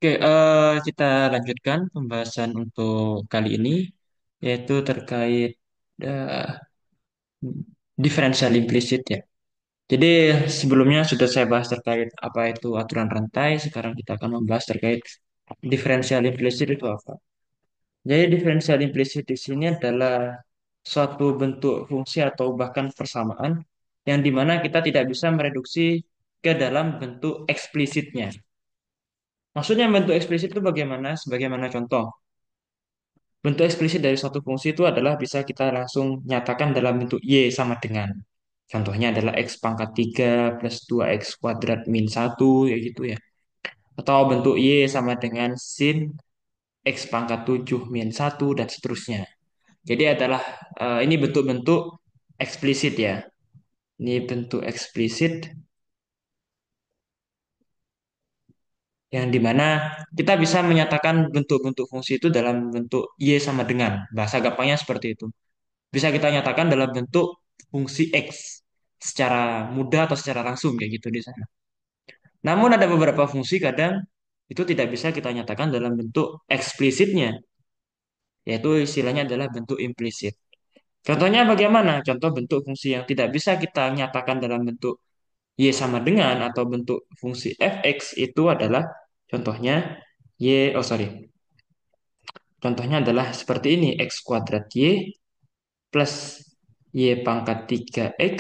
Oke, kita lanjutkan pembahasan untuk kali ini, yaitu terkait eh, differential implicit ya. Jadi sebelumnya sudah saya bahas terkait apa itu aturan rantai, sekarang kita akan membahas terkait differential implicit itu apa. Jadi differential implicit di sini adalah suatu bentuk fungsi atau bahkan persamaan yang dimana kita tidak bisa mereduksi ke dalam bentuk eksplisitnya. Maksudnya bentuk eksplisit itu bagaimana? Sebagaimana contoh. Bentuk eksplisit dari suatu fungsi itu adalah bisa kita langsung nyatakan dalam bentuk Y sama dengan. Contohnya adalah X pangkat 3 plus 2X kuadrat min 1, ya gitu ya. Atau bentuk Y sama dengan sin X pangkat 7 min 1, dan seterusnya. Jadi adalah, ini bentuk-bentuk eksplisit ya. Ini bentuk eksplisit yang dimana kita bisa menyatakan bentuk-bentuk fungsi itu dalam bentuk Y sama dengan. Bahasa gampangnya seperti itu. Bisa kita nyatakan dalam bentuk fungsi X secara mudah atau secara langsung kayak gitu di sana. Namun ada beberapa fungsi kadang itu tidak bisa kita nyatakan dalam bentuk eksplisitnya, yaitu istilahnya adalah bentuk implisit. Contohnya bagaimana? Contoh bentuk fungsi yang tidak bisa kita nyatakan dalam bentuk Y sama dengan atau bentuk fungsi fx itu adalah contohnya Y, oh sorry, contohnya adalah seperti ini, X kuadrat Y plus Y pangkat 3X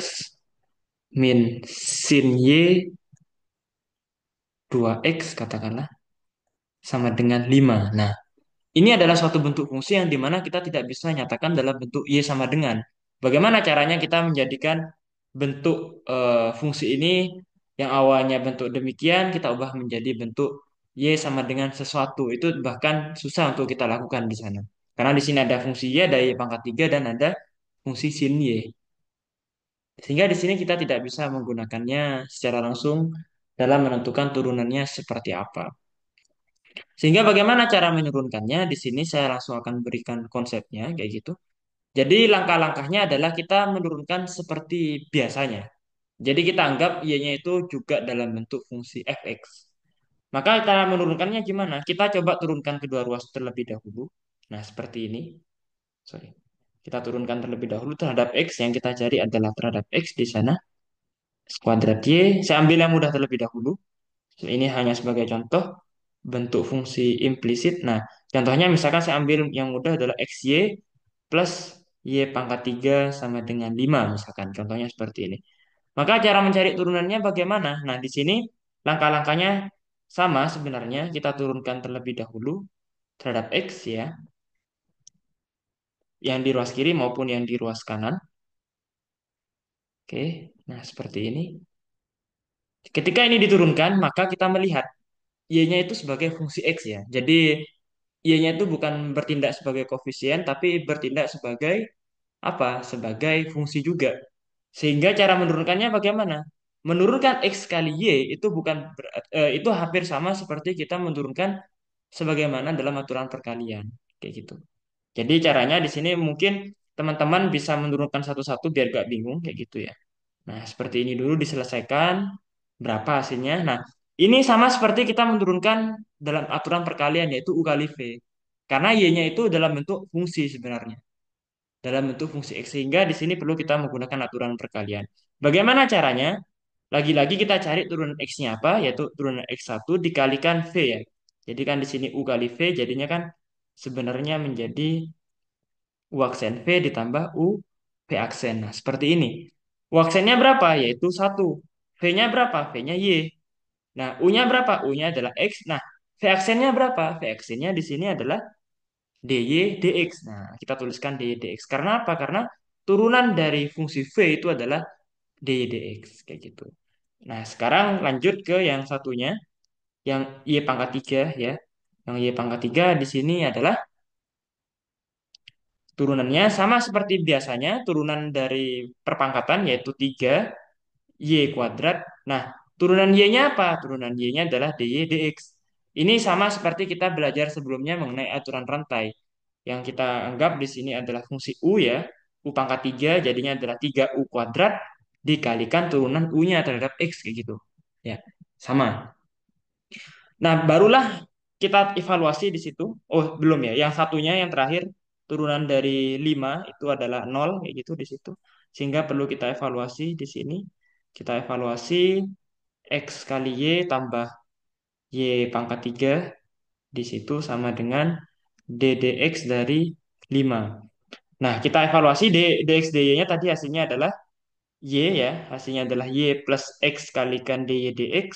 min sin Y 2X katakanlah sama dengan 5. Nah, ini adalah suatu bentuk fungsi yang dimana kita tidak bisa nyatakan dalam bentuk Y sama dengan. Bagaimana caranya kita menjadikan bentuk fungsi ini yang awalnya bentuk demikian, kita ubah menjadi bentuk Y sama dengan sesuatu. Itu bahkan susah untuk kita lakukan di sana. Karena di sini ada fungsi Y, ada Y pangkat 3, dan ada fungsi sin Y. Sehingga di sini kita tidak bisa menggunakannya secara langsung dalam menentukan turunannya seperti apa. Sehingga bagaimana cara menurunkannya? Di sini saya langsung akan berikan konsepnya kayak gitu. Jadi langkah-langkahnya adalah kita menurunkan seperti biasanya. Jadi kita anggap y-nya itu juga dalam bentuk fungsi fx. Maka cara menurunkannya gimana? Kita coba turunkan kedua ruas terlebih dahulu. Nah, seperti ini. Sorry. Kita turunkan terlebih dahulu terhadap x, yang kita cari adalah terhadap x di sana. Kuadrat y, saya ambil yang mudah terlebih dahulu. Ini hanya sebagai contoh bentuk fungsi implisit. Nah, contohnya misalkan saya ambil yang mudah adalah xy plus y pangkat 3 sama dengan 5 misalkan. Contohnya seperti ini. Maka cara mencari turunannya bagaimana? Nah, di sini langkah-langkahnya sama sebenarnya. Kita turunkan terlebih dahulu terhadap x ya, yang di ruas kiri maupun yang di ruas kanan. Oke, nah seperti ini. Ketika ini diturunkan, maka kita melihat y-nya itu sebagai fungsi x ya. Jadi y-nya itu bukan bertindak sebagai koefisien, tapi bertindak sebagai apa? Sebagai fungsi juga. Sehingga cara menurunkannya bagaimana? Menurunkan x kali y itu bukan itu hampir sama seperti kita menurunkan sebagaimana dalam aturan perkalian, kayak gitu. Jadi caranya di sini mungkin teman-teman bisa menurunkan satu-satu biar gak bingung kayak gitu ya. Nah, seperti ini dulu diselesaikan. Berapa hasilnya? Nah, ini sama seperti kita menurunkan dalam aturan perkalian yaitu U kali V. Karena Y-nya itu dalam bentuk fungsi sebenarnya. Dalam bentuk fungsi X. Sehingga di sini perlu kita menggunakan aturan perkalian. Bagaimana caranya? Lagi-lagi kita cari turunan X-nya apa? Yaitu turunan X1 dikalikan V ya. Jadi kan di sini U kali V jadinya kan sebenarnya menjadi U aksen V ditambah U V aksen. Nah, seperti ini. U aksennya berapa? Yaitu 1. V-nya berapa? V-nya Y. Nah, U-nya berapa? U-nya adalah X. Nah, V aksennya berapa? V aksennya di sini adalah dy dx. Nah, kita tuliskan dy dx. Karena apa? Karena turunan dari fungsi V itu adalah dy dx. Kayak gitu. Nah, sekarang lanjut ke yang satunya. Yang Y pangkat 3 ya. Yang Y pangkat 3 di sini adalah turunannya sama seperti biasanya. Turunan dari perpangkatan yaitu 3 Y kuadrat. Nah, turunan Y-nya apa? Turunan Y-nya adalah dy dx. Ini sama seperti kita belajar sebelumnya mengenai aturan rantai. Yang kita anggap di sini adalah fungsi U ya. U pangkat 3 jadinya adalah 3U kuadrat dikalikan turunan U-nya terhadap X kayak gitu. Ya, sama. Nah, barulah kita evaluasi di situ. Oh, belum ya. Yang satunya yang terakhir turunan dari 5 itu adalah nol kayak gitu di situ. Sehingga perlu kita evaluasi di sini. Kita evaluasi X kali Y tambah Y pangkat 3 di situ sama dengan DDX dari 5. Nah, kita evaluasi DX DY-nya tadi hasilnya adalah Y ya. Hasilnya adalah Y plus X kalikan DY DX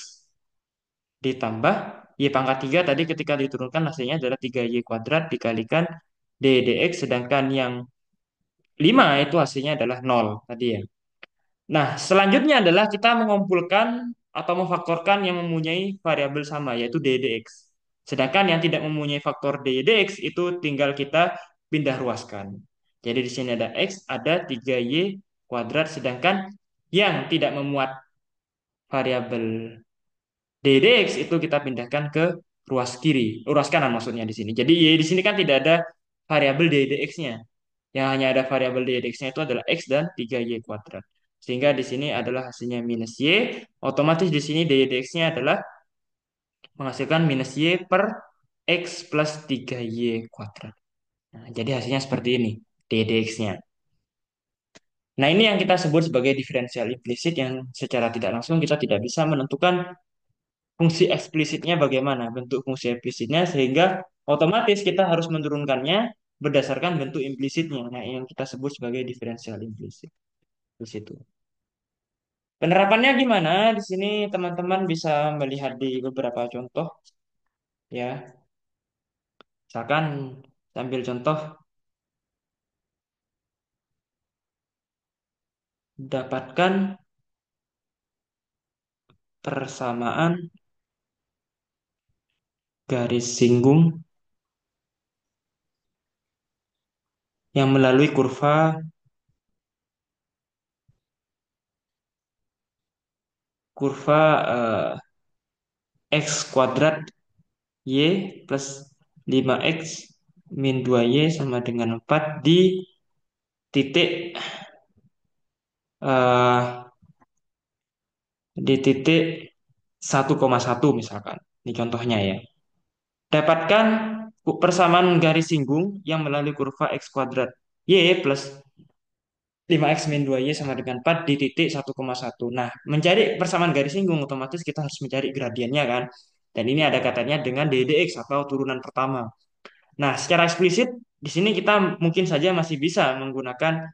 ditambah Y pangkat 3 tadi ketika diturunkan hasilnya adalah 3Y kuadrat dikalikan D dx sedangkan yang 5 itu hasilnya adalah nol tadi ya. Nah, selanjutnya adalah kita mengumpulkan atau memfaktorkan yang mempunyai variabel sama yaitu D dx. Sedangkan yang tidak mempunyai faktor D dx itu tinggal kita pindah ruaskan. Jadi di sini ada X, ada 3Y kuadrat sedangkan yang tidak memuat variabel DDX itu kita pindahkan ke ruas kiri, ruas kanan maksudnya di sini. Jadi Y di sini kan tidak ada variabel DDX-nya. Yang hanya ada variabel DDX-nya itu adalah X dan 3Y kuadrat. Sehingga di sini adalah hasilnya minus Y. Otomatis di sini DDX-nya adalah menghasilkan minus Y per X plus 3Y kuadrat. Nah, jadi hasilnya seperti ini, DDX-nya. Nah, ini yang kita sebut sebagai diferensial implisit yang secara tidak langsung kita tidak bisa menentukan fungsi eksplisitnya bagaimana, bentuk fungsi implisitnya sehingga otomatis kita harus menurunkannya berdasarkan bentuk implisitnya. Nah, yang kita sebut sebagai diferensial implisit di situ. Penerapannya gimana? Di sini teman-teman bisa melihat di beberapa contoh ya. Misalkan sambil contoh dapatkan persamaan garis singgung yang melalui kurva x kuadrat y plus 5x min 2y sama dengan 4 di titik eh, di titik 1,1 misalkan. Ini contohnya ya. Dapatkan persamaan garis singgung yang melalui kurva x kuadrat y plus 5x min 2y sama dengan 4 di titik 1,1. Nah, mencari persamaan garis singgung otomatis kita harus mencari gradiennya kan. Dan ini ada katanya dengan ddx atau turunan pertama. Nah, secara eksplisit di sini kita mungkin saja masih bisa menggunakan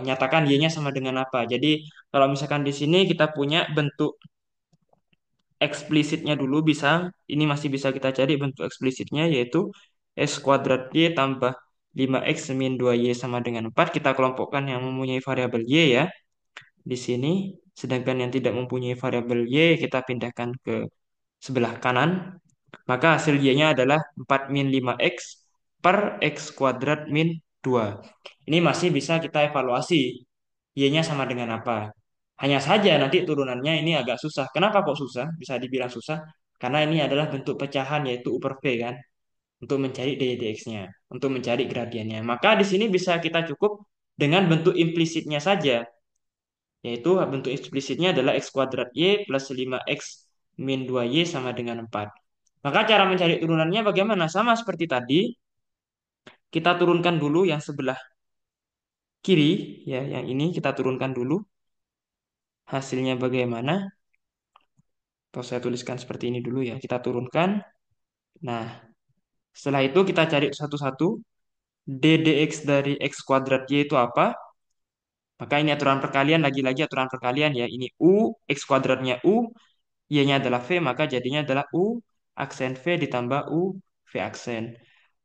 nyatakan y-nya sama dengan apa. Jadi kalau misalkan di sini kita punya bentuk eksplisitnya dulu bisa, ini masih bisa kita cari bentuk eksplisitnya yaitu x kuadrat y tambah 5x min 2y sama dengan 4. Kita kelompokkan yang mempunyai variabel y ya di sini. Sedangkan yang tidak mempunyai variabel y kita pindahkan ke sebelah kanan. Maka hasil y-nya adalah 4 min 5x per x kuadrat min 2. Ini masih bisa kita evaluasi. Y-nya sama dengan apa? Hanya saja nanti turunannya ini agak susah. Kenapa kok susah? Bisa dibilang susah. Karena ini adalah bentuk pecahan yaitu U per V kan. Untuk mencari dx-nya. Untuk mencari gradiennya. Maka di sini bisa kita cukup dengan bentuk implisitnya saja. Yaitu bentuk eksplisitnya adalah x kuadrat y plus 5x min 2y sama dengan 4. Maka cara mencari turunannya bagaimana? Sama seperti tadi, kita turunkan dulu yang sebelah kiri, ya, yang ini kita turunkan dulu. Hasilnya bagaimana? Atau saya tuliskan seperti ini dulu ya, kita turunkan. Nah, setelah itu kita cari satu-satu. ddx dari x kuadrat y itu apa? Maka ini aturan perkalian, lagi-lagi aturan perkalian ya. Ini u, x kuadratnya u, y-nya adalah v, maka jadinya adalah u aksen v ditambah u v aksen.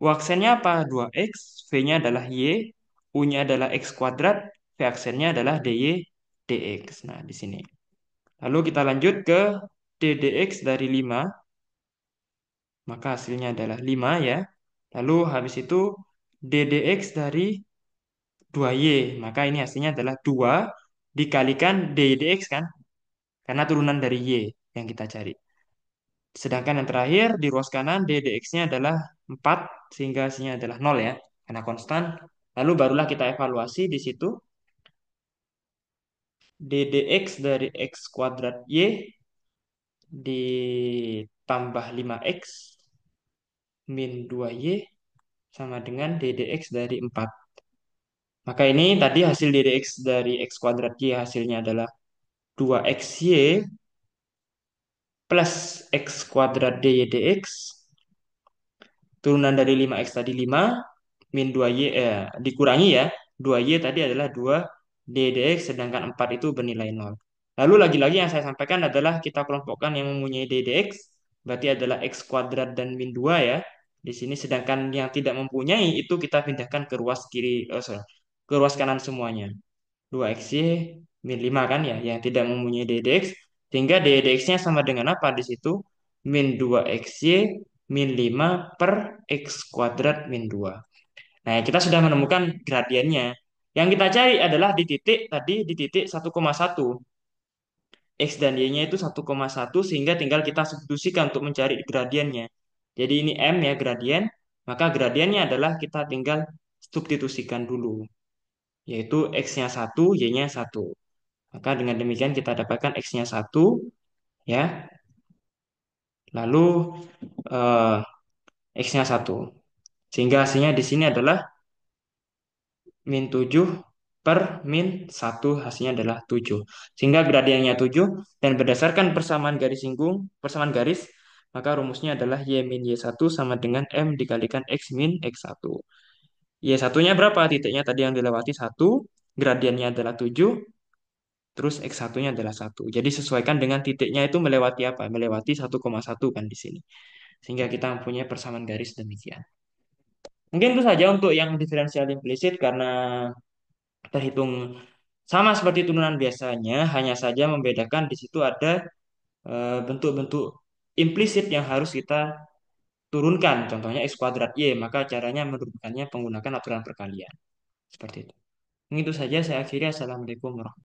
U aksennya apa? 2x, v-nya adalah y, u-nya adalah x kuadrat, v aksennya adalah dy dx. Nah, di sini. Lalu kita lanjut ke ddx dari 5, maka hasilnya adalah 5 ya. Lalu habis itu ddx dari 2y, maka ini hasilnya adalah 2 dikalikan ddx kan, karena turunan dari y yang kita cari. Sedangkan yang terakhir di ruas kanan ddx-nya adalah 4 sehingga hasilnya adalah 0 ya, karena konstan. Lalu barulah kita evaluasi di situ ddx dari x kuadrat y ditambah 5x min 2Y sama dengan ddx dari 4. Maka ini tadi hasil ddx dari x kuadrat Y hasilnya adalah 2xy plus x kuadrat dy dx. Turunan dari 5x tadi 5, min 2y dikurangi ya. 2y tadi adalah 2 ddx, sedangkan 4 itu bernilai 0. Lalu lagi-lagi yang saya sampaikan adalah kita kelompokkan yang mempunyai ddx, berarti adalah x kuadrat dan min 2 ya. Di sini sedangkan yang tidak mempunyai itu kita pindahkan ke ruas kiri, sorry, ke ruas kanan semuanya. 2xy min 5 kan ya, yang tidak mempunyai ddx. Sehingga ddx-nya sama dengan apa di situ? Min 2xy min 5 per x kuadrat min 2. Nah, kita sudah menemukan gradiennya. Yang kita cari adalah di titik tadi, di titik 1,1. X dan Y-nya itu 1,1 sehingga tinggal kita substitusikan untuk mencari gradiennya. Jadi ini M ya gradien, maka gradiennya adalah kita tinggal substitusikan dulu, yaitu X-nya 1, Y-nya 1. Maka dengan demikian kita dapatkan X-nya 1 ya. Lalu eh, X-nya 1. Sehingga hasilnya di sini adalah min 7 per min 1, hasilnya adalah 7. Sehingga gradiennya 7 dan berdasarkan persamaan garis singgung, persamaan garis, maka rumusnya adalah Y min Y1 sama dengan M dikalikan X min X1. Y1-nya berapa? Titiknya tadi yang dilewati 1, gradiennya adalah 7, terus X1-nya adalah 1. Jadi sesuaikan dengan titiknya itu melewati apa? Melewati 1,1 kan di sini. Sehingga kita mempunyai persamaan garis demikian. Mungkin itu saja untuk yang diferensial implisit karena terhitung sama seperti turunan biasanya, hanya saja membedakan di situ ada bentuk-bentuk implisit yang harus kita turunkan. Contohnya X kuadrat Y, maka caranya menurunkannya menggunakan aturan perkalian. Seperti itu. Mungkin itu saja saya akhiri. Assalamualaikum warahmatullahi wabarakatuh.